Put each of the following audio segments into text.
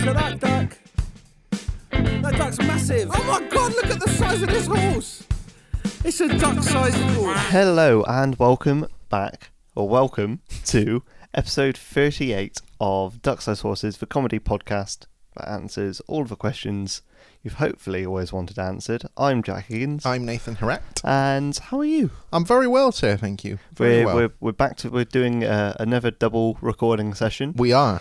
size of that duck. That duck's massive. Oh my god, look at the size of this horse. It's a duck-sized horse. Hello and welcome back, or welcome to episode 38 of Duck Size Horses, the comedy podcast that answers all of the questions you've hopefully always wanted answered. I'm Jack Higgins. I'm Nathan Haratt. And how are you? I'm very well, sir, thank you. Very well. We're back to, we're doing another double recording session. We are.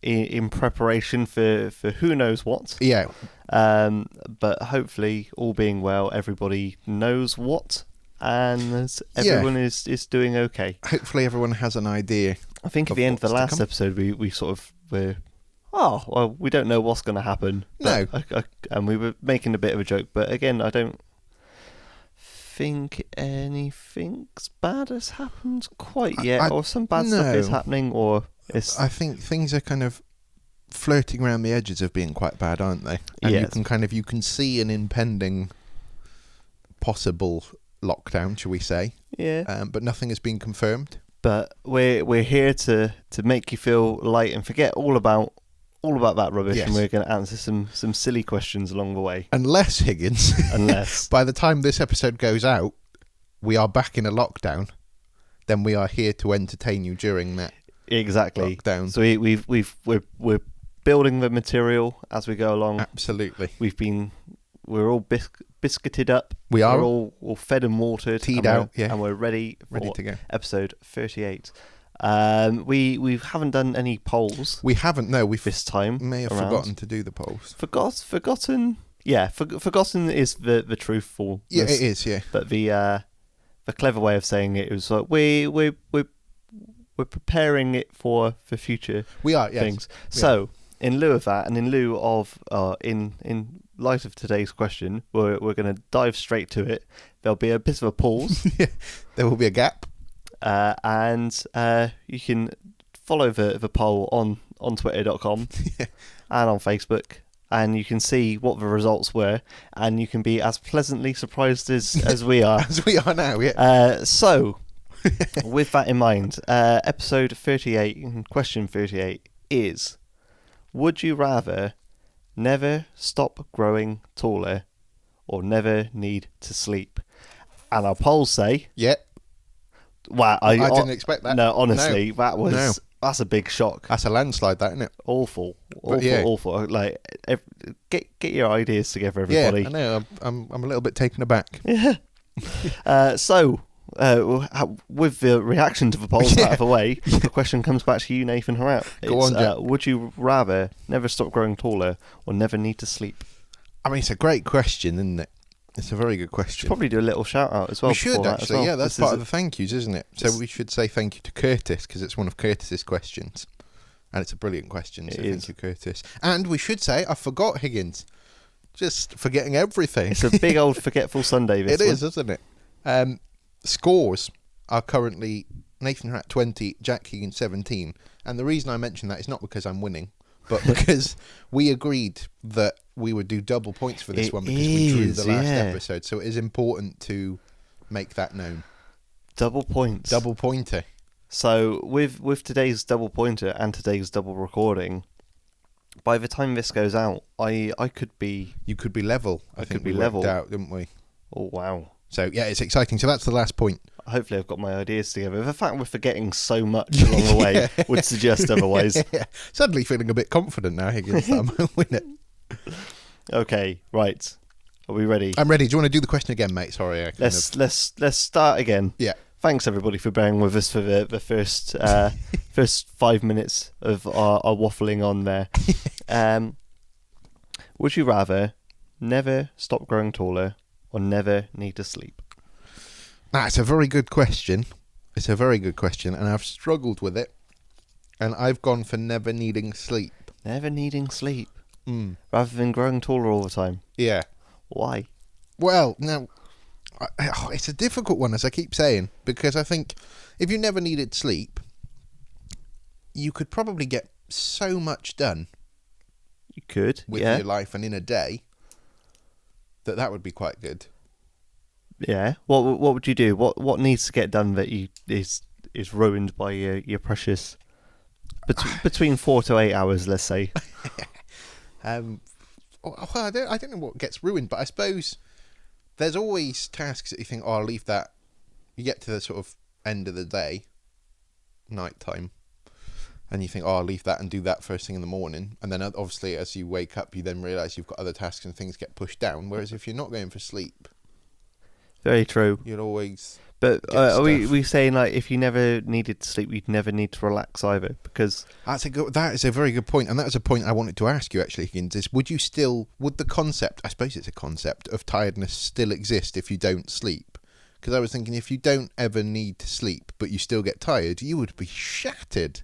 In preparation for who knows what. Yeah. But hopefully, all being well, everybody knows what, and everyone is doing okay. Hopefully everyone has an idea. I think at the end of the last episode, we sort of were, we don't know what's going to happen. No. And we were making a bit of a joke, but again, I don't think anything bad has happened quite yet, or some bad stuff is happening, or it's... I think things are kind of flirting around the edges of being quite bad, aren't they? And you can see an impending possible lockdown, shall we say? Yeah. But nothing has been confirmed. But we're here to make you feel light and forget all about that rubbish, yes. And we're going to answer some silly questions along the way. Unless, Higgins, by the time this episode goes out, we are back in a lockdown, then we are here to entertain you during that. Exactly. Lockdown. So we're building the material as we go along. Absolutely. We're all biscuited up. We're all fed and watered. Teed out, yeah. And we're ready to go. Episode 38. We haven't done any polls. We haven't, no. This time may have forgotten to do the polls. Forgotten. Yeah, forgotten is the truthful. Yeah, it is. Yeah. But the clever way of saying it was like we're preparing it for future. We are, yes. Things. So in lieu of that, and in lieu of in light of today's question, we're going to dive straight to it. There'll be a bit of a pause. Yeah, there will be a gap. And you can follow the poll on twitter.com and on Facebook, and you can see what the results were, and you can be as pleasantly surprised as we are. As we are now, yeah. So, with that in mind, episode 38, question 38 is, would you rather never stop growing taller or never need to sleep? And our polls say... Yeah. Wow, I didn't expect that. No, honestly, that's a big shock. That's a landslide, that, isn't it? Awful. Like, get your ideas together, everybody. Yeah, I know. I'm a little bit taken aback. Yeah. So, with the reaction to the polls out of the way, the question comes back to you, Nathan Haratt. Go on, Jack. Would you rather never stop growing taller or never need to sleep? I mean, it's a great question, isn't it? It's a very good question. Probably do a little shout out as well. We should actually, well. That's part of the thank yous, isn't it? So we should say thank you to Curtis, because it's one of Curtis's questions, and it's a brilliant question. So thank you, Curtis. And we should say, I forgot, Higgins, just forgetting everything. It's a big old forgetful Sunday. This It is, isn't it? Scores are currently Nathan Haratt 20, Jack Higgins 17, and the reason I mention that is not because I'm winning, but because we agreed that we would do double points for this one because we drew the last episode. So it is important to make that known. Double points. Double pointer. So with today's double pointer and today's double recording, by the time this goes out, I could be... You could be level. I think could be we level. Worked out, didn't we? Oh, wow. So, yeah, it's exciting. So that's the last point. Hopefully I've got my ideas together. The fact we're forgetting so much along the way would suggest otherwise. Yeah. Suddenly feeling a bit confident now, Higgins, that I might win it. Okay, right. Are we ready? I'm ready. Do you want to do the question again, mate? Sorry. Let's start again. Yeah. Thanks everybody for bearing with us for the first 5 minutes of our waffling on there. Would you rather never stop growing taller or never need to sleep? That's a very good question. It's a very good question, and I've struggled with it, and I've gone for never needing sleep. Never needing sleep? Rather than growing taller all the time? Yeah. Why? Well, now, it's a difficult one, as I keep saying, because I think if you never needed sleep, you could probably get so much done. You could, with your life and in a day, that would be quite good. Yeah. What would you do? What needs to get done that is ruined by your precious between 4 to 8 hours, let's say? I don't know what gets ruined, but I suppose there's always tasks that you think, I'll leave that. You get to the sort of end of the day, night time, and you think, I'll leave that and do that first thing in the morning. And then obviously as you wake up, you then realise you've got other tasks and things get pushed down. Whereas if you're not going for sleep, Very true. you'll always... But get are we stuff. we saying like if you never needed to sleep, you'd never need to relax either? Because That is a very good point, and that was a point I wanted to ask you actually, Higgins. Is would the concept, I suppose it's a concept, of tiredness still exist if you don't sleep? Because I was thinking if you don't ever need to sleep but you still get tired, you would be shattered,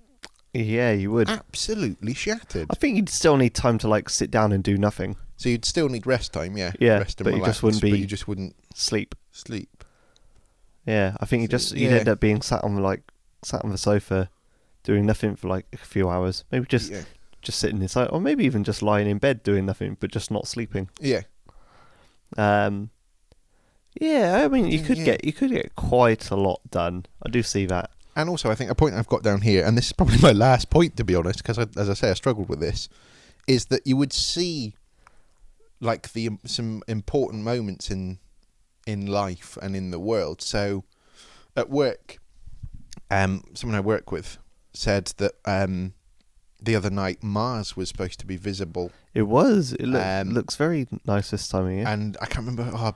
yeah, you would. absolutely shattered. I think you'd still need time to like sit down and do nothing. So you'd still need rest time, yeah. Yeah, rest and but you relax, just wouldn't but be- you just wouldn't Sleep. sleep. Yeah, I think So, you'd yeah. end up being sat on the sofa, doing nothing for like a few hours. Maybe just Yeah. sitting inside, or maybe even just lying in bed doing nothing, but just not sleeping. Yeah. Yeah, I mean, you could Yeah. get quite a lot done. I do see that. And also, I think a point I've got down here, and this is probably my last point, to be honest, because as I say, I struggled with this, is that you would see like some important moments in life and in the world. So, at work, someone I work with said that the other night Mars was supposed to be visible, It was. It Um, looks very nice this time of year. and I can't remember.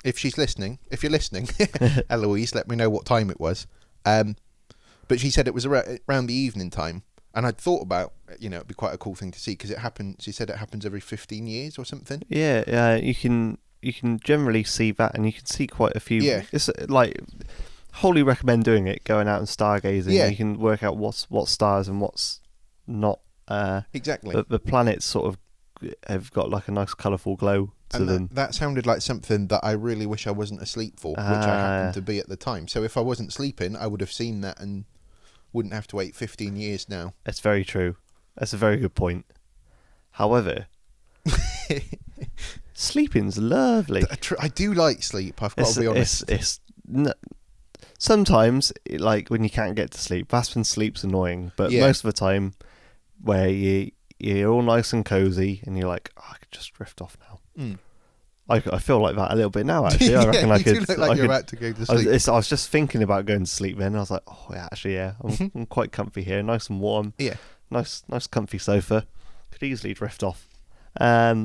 If she's listening, if you're listening, Eloise, let me know what time it was. But she said it was around the evening time, and I'd thought about, it'd be quite a cool thing to see because it happened. She said it happens every 15 years or something. Yeah, you can generally see that, and you can see quite a few. Yeah. It's like wholly recommend doing it. Going out and stargazing. Yeah. You can work out what's stars and what's not. Exactly. The planets sort of have got like a nice colourful glow to And them. that sounded like something that I really wish I wasn't asleep for, which I happened to be at the time. So if I wasn't sleeping, I would have seen that and wouldn't have to wait 15 years now. It's very true. That's a very good point. However, sleeping's lovely. I do like sleep, I've got to be honest. Sometimes, like when you can't get to sleep, that's when sleep's annoying. But Yeah. most of the time, where you're all nice and cozy, and you're like, I could just drift off now. Mm. I feel like that a little bit now. Actually, I reckon I you could. do look like I you're could- about to go to I was, sleep. I was just thinking about going to sleep then. I was like, oh yeah, actually yeah, I'm quite comfy here, nice and warm. Yeah. Nice comfy sofa. Could easily drift off. I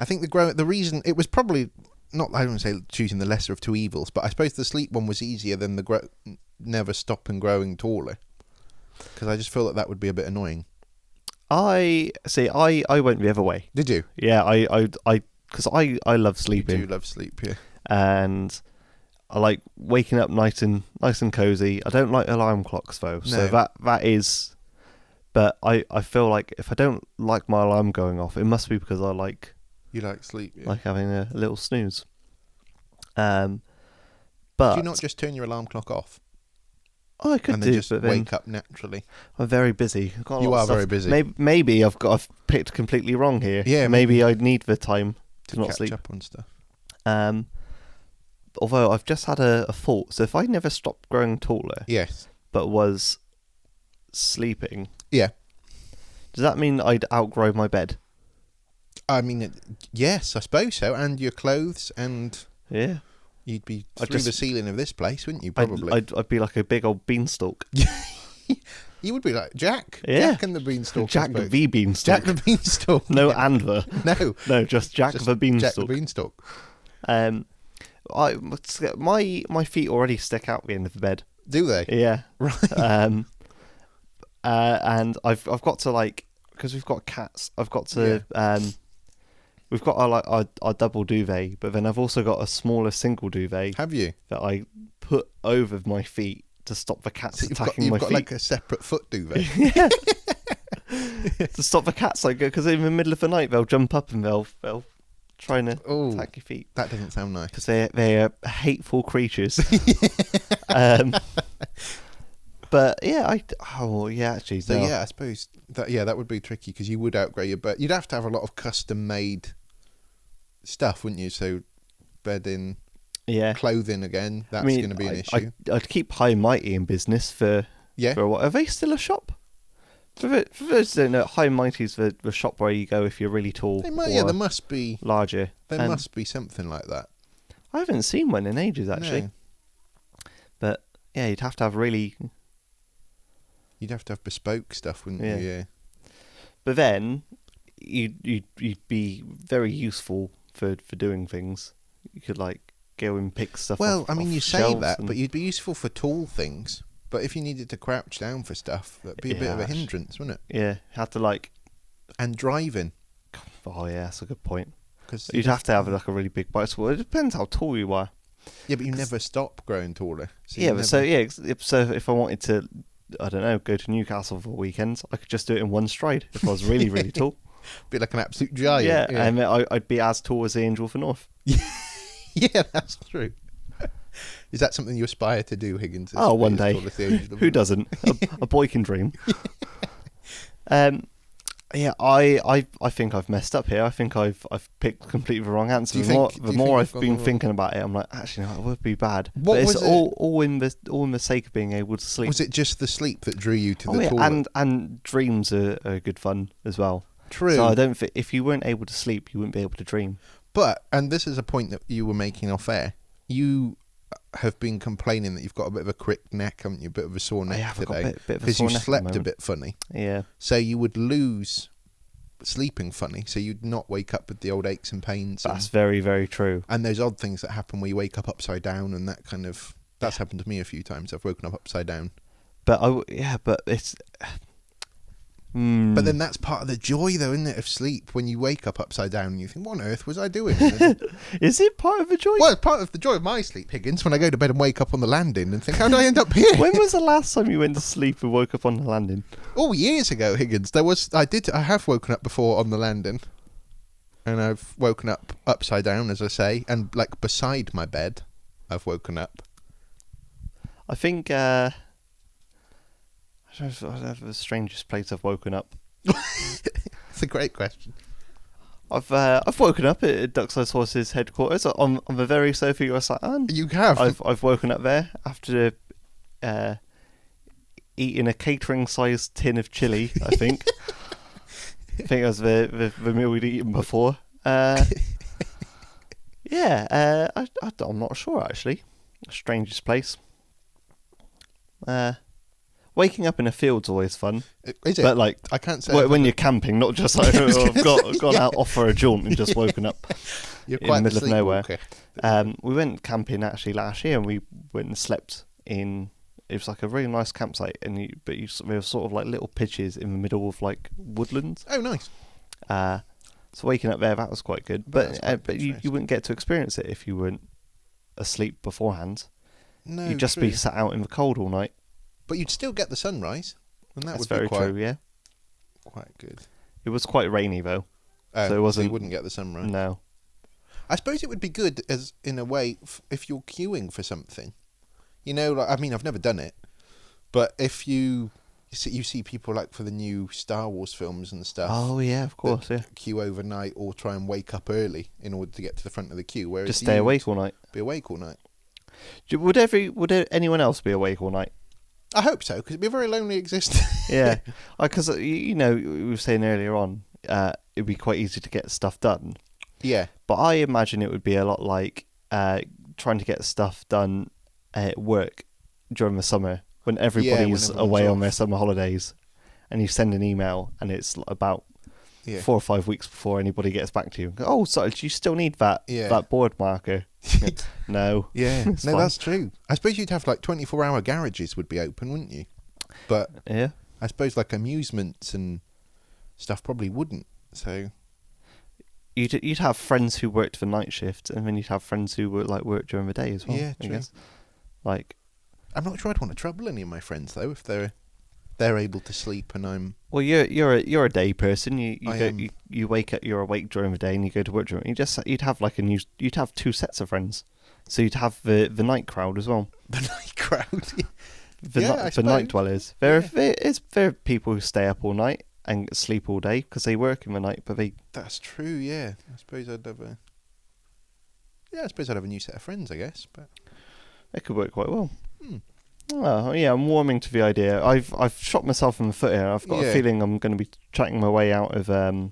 think the reason it was probably not, I don't say choosing the lesser of two evils, but I suppose the sleep one was easier than the never stop and growing taller, because I just feel that would be a bit annoying. I went the other way. Did you? Yeah, because I love You sleeping. do love sleep, yeah. And I like waking up nice and cozy. I don't like alarm clocks though, so No. that is. But I feel like if I don't like my alarm going off, it must be because I like You like sleep, yeah. like having a little snooze. But Do you not just turn your alarm clock off I could and do, then just but then wake up naturally? I'm very busy. I've got a You lot of are stuff. very busy. Maybe I've picked completely wrong here. Yeah, maybe I need the time to not catch sleep. up on stuff. Although I've just had a thought. So if I never stopped growing taller, Yes. but was sleeping, Yeah. does that mean I'd outgrow my bed? I mean, yes, I suppose so. And your clothes, and Yeah. you'd be I'd through the just- ceiling of this place, wouldn't you? Probably. I'd be like a big old beanstalk. You would be like Jack. Yeah. Jack and the Beanstalk. I Jack suppose. the Beanstalk. Jack the Beanstalk. No and the. No. No, just Jack Just the Jack Beanstalk. the Beanstalk. My feet already stick out the end of the bed. Do they? Yeah. Right. And I've got to like, because we've got cats. I've got to we've got our double duvet, but then I've also got a smaller single duvet Have you? that I put over my feet to stop the cats So attacking you've my got feet. like a separate foot duvet. To stop the cats, like, because in the middle of the night they'll jump up and they'll trying to Oh, attack your feet that doesn't sound nice. because they're hateful creatures. But yeah, actually, So no. yeah, I suppose that would be tricky because you would outgrow your bed. You'd have to have a lot of custom made stuff, wouldn't you? So bedding, Yeah. clothing again. That's I mean, going to be an issue. I'd keep High and Mighty in business for Yeah. what? Are they still a shop? For those who don't know, High and Mighty's the shop where you go if you're really tall There must be. larger. There And must be something like that. I haven't seen one in ages, actually. No. But, yeah, you'd have to have really... You'd have to have bespoke stuff, wouldn't Yeah. you? Yeah. But then, you'd be very useful for doing things. You could, like, go and pick stuff Well, off, I mean, off you say shelves that, and- but you'd be useful for tall things. But if you needed to crouch down for stuff, that'd be a bit of a Yeah, hindrance, wouldn't it? Yeah, had to, like... And driving. Oh, yeah, that's a good point. Cause You'd have to have, like, a really big bicycle. It depends how tall you are. Yeah, but you never stop growing taller. Yeah, but so if I wanted to, I don't know, go to Newcastle for weekends, I could just do it in one stride if I was really, really tall. be like an absolute giant. Yeah, yeah. and I'd be as tall as the Angel for North. Yeah, that's true. Is that something you aspire to do, Higgins? Oh, one As day. tall as the Angel of Who North? doesn't? A boy can dream. Yeah, I think I've messed up here. I think I've picked completely the wrong answer. Do you The more, think- the do you more think I've you've gone been wrong? thinking about it, I'm like, actually, no, it would be bad. What but it's was it? all in the sake of being able to sleep. Was it just the sleep that drew you to Oh, the yeah, toilet? and dreams are good fun as well. True. So I don't think if you weren't able to sleep, you wouldn't be able to dream. But, and this is a point that you were making off air, you have been complaining that you've got a bit of a crick neck, haven't you? A bit of a sore neck have, I've got a today. bit of a Because sore you neck at the slept a moment. bit funny. Yeah. So you would lose sleeping funny. So you'd not wake up with the old aches and pains. That's very, very true. And those odd things that happen where you wake up upside down and that kind of... That's happened to me a few times. I've woken up upside down. But but it's... But then that's part of the joy, though, isn't it, of sleep? When you wake up upside down and you think, what on earth was I doing? Is it part of the joy? Well, it's part of the joy of my sleep, Higgins, when I go to bed and wake up on the landing and think, how did I end up here? When was the last time you went to sleep and woke up on the landing? Oh, years ago, Higgins. I have woken up before on the landing. And I've woken up upside down, as I say, and like beside my bed, I've woken up. I think... I don't know the strangest place I've woken up. It's a great question. I've woken up at Duckside Horses headquarters on the very sofa you were sat on. You have. I've woken up there after eating a catering-sized tin of chili. I think. I think that was the meal we'd eaten before. Yeah, I'm not sure actually. Strangest place. Waking up in a field's always fun. Is it? But like, I can't say. when you're camping, not just like I've gone out off for a jaunt and just woken up You're in quite the middle of nowhere. sleepwalker. We went camping actually last year, and we went and slept in. It was like a really nice campsite, and there were sort of like little pitches in the middle of like woodlands. Oh, nice. So waking up there, that was quite good. That's But quite you picturesque. wouldn't get to experience it if you weren't asleep beforehand. No, You'd just true. be sat out in the cold all night. But you'd still get the sunrise, and that That's would very be quite, true. Yeah, quite good. it was quite rainy though. So it you wasn't- wouldn't get the sunrise. No. I suppose it would be good as in a way if you're queuing for something. You know, like, I mean, I've never done it, but if you see people like for the new Star Wars films and stuff. Oh yeah, of course. that Yeah. Queue overnight or try and wake up early in order to get to the front of the queue. Whereas Just stay you'd awake all night. Be awake all night. Would anyone else be awake all night? I hope so, because it'd be a very lonely existence. Yeah, because you know we were saying earlier on, it'd be quite easy to get stuff done. Yeah. But I imagine it would be a lot like trying to get stuff done at work during the summer when everybody's everyone's away on off. their summer holidays, and you send an email and it's about Yeah. 4 or 5 weeks before anybody gets back to you. Oh, sorry, do you still need that Yeah. that board marker? No. Yeah. It's No, fine. that's true. I suppose you'd have like 24-hour garages would be open, wouldn't you? But Yeah. I suppose like amusements and stuff probably wouldn't. So You'd have friends who worked the night shift, and then you'd have friends who work during the day as well. Yeah, I true. guess. Like, I'm not sure I'd want to trouble any of my friends though if they're able to sleep and I'm. well, you're a day person. I am. You wake up, you're awake during the day, and you go to work during. You'd have you'd have 2 sets of friends, so you'd have the night crowd as well. The night crowd. The Yeah, I the suppose. night dwellers. There are people who stay up all night and sleep all day because they work in the night, but they That's true. Yeah, I suppose I'd have a. Yeah, I suppose I'd have a new set of friends. I guess, but could work quite well. Oh, yeah, I'm warming to the idea. I've shot myself in the foot here. I've got a Yeah. feeling I'm going to be chatting my way out of a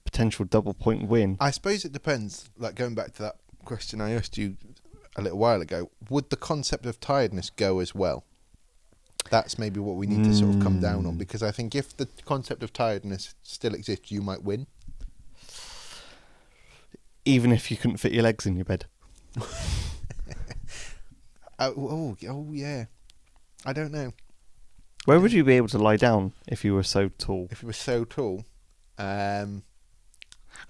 potential double point win. I suppose it depends. Like going back to that question I asked you a little while ago, would the concept of tiredness go as well? That's maybe what we need to sort of come down on, because I think if the concept of tiredness still exists, you might win. Even if you couldn't fit your legs in your bed. Oh, yeah. I don't know. Where would you be able to lie down if you were so tall? If it was so tall, 'Cause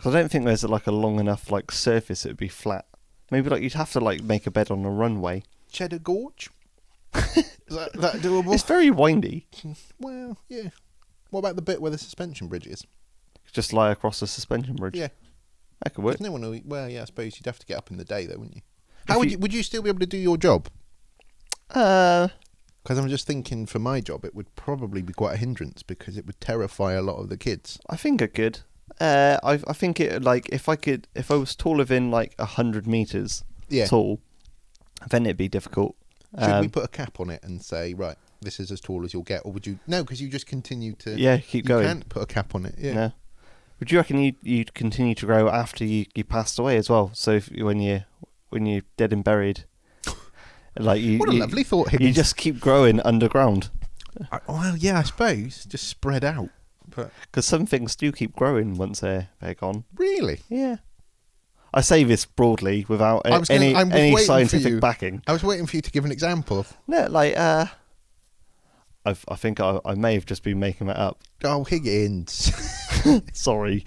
I don't think there's like a long enough like surface it would be flat. Maybe like you'd have to like make a bed on a runway. Cheddar Gorge? Is that doable? It's very windy. Well, yeah. What about the bit where the suspension bridge is? Just lie across the suspension bridge. Yeah. That could work. There's no one who, well, yeah, I suppose you'd have to get up in the day, though, wouldn't you? If How you- would you still be able to do your job? Uh, Because I'm just thinking for my job, it would probably be quite a hindrance because it would terrify a lot of the kids. I think I could. I think it like if I was taller than like 100 meters Yeah. tall, then it'd be difficult. Should we put a cap on it and say, right, this is as tall as you'll get, or would you? No, because you just continue to. Yeah, keep You going. can't put a cap on it. Yeah. No. Would you reckon you'd continue to grow after you passed away as well? So when you're dead and buried, like What a lovely thought, you Higgins. just keep growing underground Well, yeah, I suppose just spread out. But because some things do keep growing once they're gone. really, Yeah. I say this broadly without I was gonna- I was any waiting for scientific you. backing. I was waiting for you to give an example. No, like I think I may have just been making that up. Oh, Higgins. Sorry.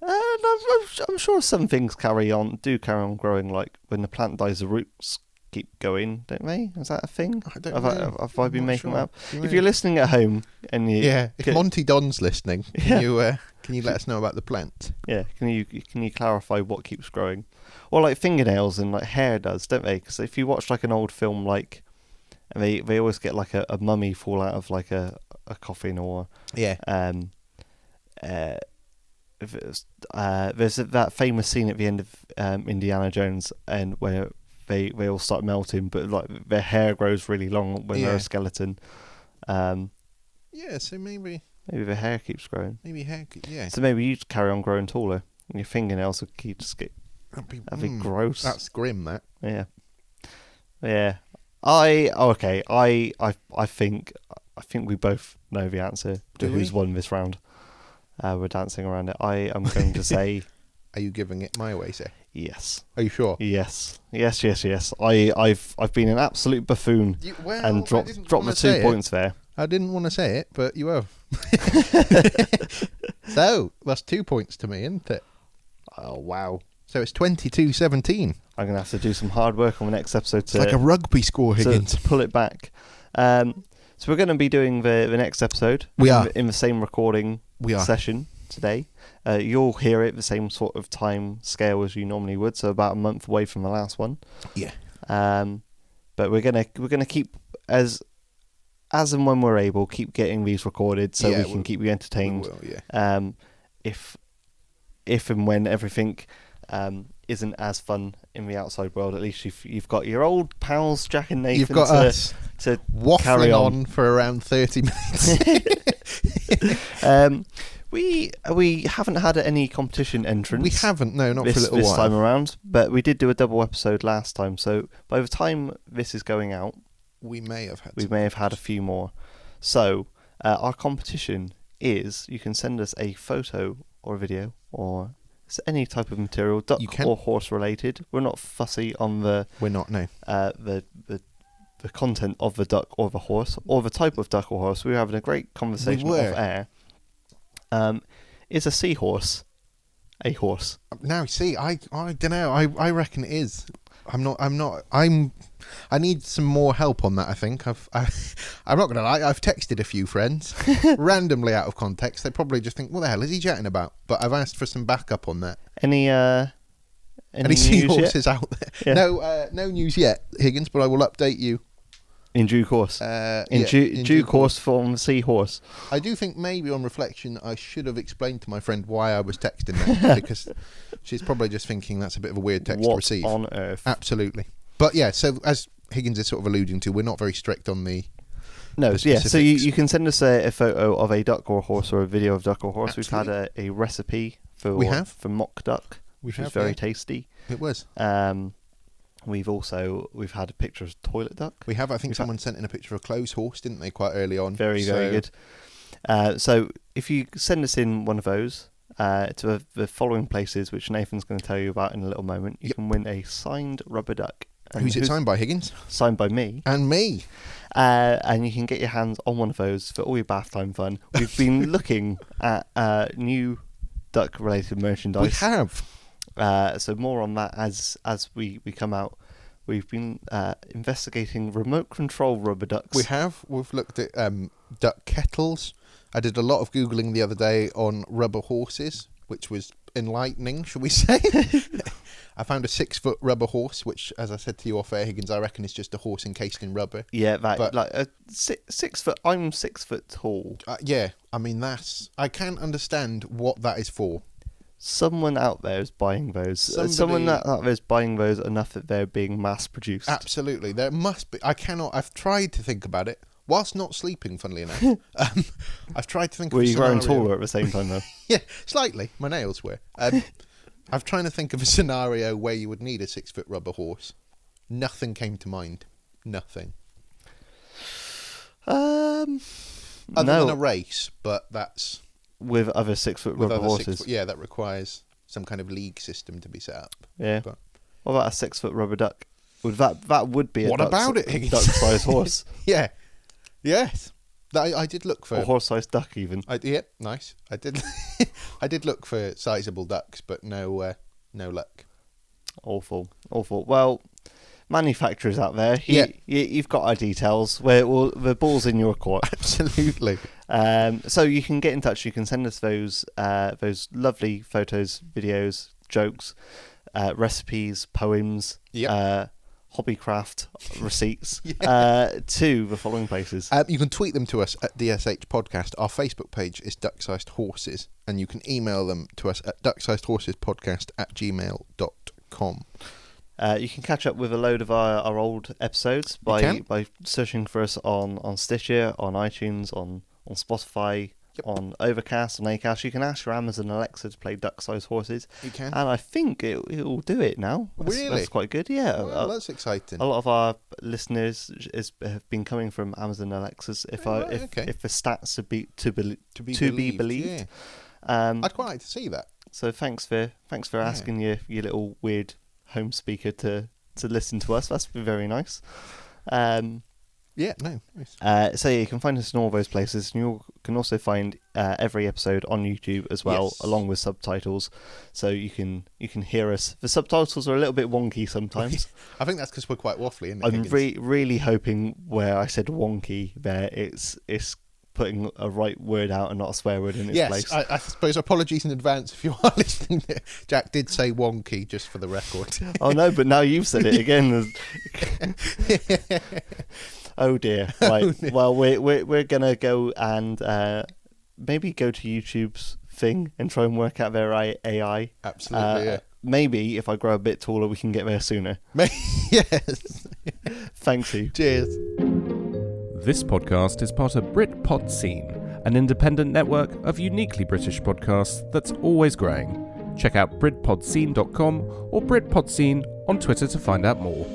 I'm sure some things carry on growing. Like when the plant dies, the roots keep going, don't they? Is that a thing? I don't have know. Have I been I'm not making sure. that up? Do you If know? you're listening at home and you Yeah, if Monty Don's listening, Yeah. can you let us know about the plant? can you clarify what keeps growing, or like fingernails and like hair does, don't they? Because if you watch like an old film, like and they always get like a mummy fall out of like a coffin or Yeah. if there's that famous scene at the end of Indiana Jones, and where they all start melting, but like their hair grows really long when they're Yeah. a skeleton. Um, Yeah, so maybe maybe their hair keeps growing. hair. Yeah, So maybe you carry on growing taller, and your fingernails will keep that'd that'd be gross. That's grim. That. Yeah. I think we both know the answer to Do who's we? won this round. We're dancing around it. I am going to say Are you giving it my way, sir? yes. Are you sure? Yes. I've been an absolute buffoon and dropped the 2 points there. I didn't want to say it, but you have. So that's 2 points to me, isn't it? Oh wow. So it's 22-17. I'm gonna have to do some hard work on the next episode It's like a rugby score, to Higgins. pull it back. So we're going to be doing the next episode. We are. in the same recording We are. session today. You'll hear it the same sort of time scale as you normally would, so about a month away from the last one. Yeah. But we're gonna keep as and when we're able, keep getting these recorded so Yeah, we can keep you entertained. We will, yeah. If and when everything isn't as fun in the outside world, at least you've got your old pals Jack and Nathan You've got us to waffling carry on for around 30 minutes. We haven't had any competition entrants. We haven't, no, not for a this little while. time around, but we did do a double episode last time. So by the time this is going out, We may have had. we may have had a few more. So our competition is you can send us a photo or a video or any type of material, duck You can. or horse related. We're not fussy on the We're not, no. the content of the duck or the horse or the type of duck or horse. We were having a great conversation We were. off air. Is a seahorse a horse? Now, see, I don't know. I reckon it is. I need some more help on that. I think I'm not gonna lie. I've texted a few friends randomly out of context. They probably just think, "What the hell is he chatting about?" But I've asked for some backup on that. Any news seahorses yet? out there? Yeah. No news yet, Higgins. But I will update you In due course. in Due course from seahorse. I do think maybe on reflection, I should have explained to my friend why I was texting that because she's probably just thinking that's a bit of a weird text to What receive. on earth? Absolutely. But yeah, so as Higgins is sort of alluding to, we're not very strict on the... No, the yeah. So specifics. you can send us a photo of a duck or a horse or a video of duck or horse. Absolutely. We've had a recipe for We have. for mock duck, which was have, very yeah. tasty. It was. We've had a picture of toilet duck. We have. I think someone sent in a picture of a clothes horse, didn't they, quite early on? Very good. So if you send us in one of those to the following places, which Nathan's going to tell you about in a little moment, you can win a signed rubber duck. And Who's it signed by, Higgins? Signed by me. And me. And you can get your hands on one of those for all your bath time fun. We've been looking at new duck-related merchandise. We have. So more on that as we come out. We've been investigating remote control rubber ducks. We have. We've looked at duck kettles. I did a lot of Googling the other day on rubber horses, which was enlightening, shall we say. I found a 6-foot rubber horse, which, as I said to you off air, Higgins, I reckon is just a horse encased in rubber. Yeah, But- like a 6 foot. I'm 6 foot tall. Yeah, I mean, I can't understand what that is for. Someone out there is buying those. Someone Somebody- out there is buying those enough that they're being mass produced. Absolutely. There must be. I've tried to think about it, whilst not sleeping, funnily enough. I've tried to think Were of a you growing scenario. taller at the same time though? Yeah, slightly. My nails were. I'm trying to think of a scenario where you would need a 6-foot rubber horse. Nothing came to mind. Nothing. Other no, than a race, but that's with other 6 foot with rubber other horses. 6 foot. Yeah, that requires some kind of league system to be set up. Yeah. But- What about a 6 foot rubber duck? That would be a What duck, about it, Higgins? duck-sized horse Yeah. Yes. I did look for. or horse-sized duck even. Yeah, nice. I did. I did look for sizable ducks, but no luck. Awful. Well, manufacturers out there, Yeah. you've got our details. The ball's in your court. Absolutely. So you can get in touch. You can send us those lovely photos, videos, jokes, recipes, poems, hobbycraft receipts to the following places. You can tweet them to us at DSH Podcast. Our Facebook page is Duck-Sized Horses, and you can email them to us at ducksizedhorsespodcast@gmail.com. You can catch up with a load of our old episodes by searching for us on Stitcher, on iTunes, on Spotify, on Overcast, on Acast. You can ask your Amazon Alexa to play Duck-Sized Horses. You can. And I think it will do it now. Really? That's quite good, yeah. Well, that's exciting. A lot of our listeners have been coming from Amazon Alexas. If the stats are to be believed. Yeah. I'd quite like to see that. So thanks for asking your little weird home speaker to listen to us. That's been very nice. Yeah, no. Nice. So yeah, you can find us in all those places, and you can also find every episode on YouTube as well, Yes. along with subtitles. So you can hear us. The subtitles are a little bit wonky sometimes. I think that's because we're quite waffly, isn't it? I'm Higgins? really hoping where I said wonky there, it's putting a right word out and not a swear word in its place. I suppose apologies in advance if you are listening. Jack did say wonky, just for the record. Oh no, but now you've said it again. Oh dear. Right. dear. Well, we're gonna go and maybe go to YouTube's thing and try and work out their AI. Absolutely, yeah. Maybe if I grow a bit taller, we can get there sooner. Yes. Thanks you. Cheers. This podcast is part of BritPod Scene, an independent network of uniquely British podcasts that's always growing. Check out BritPodScene.com or BritPod Scene on Twitter to find out more.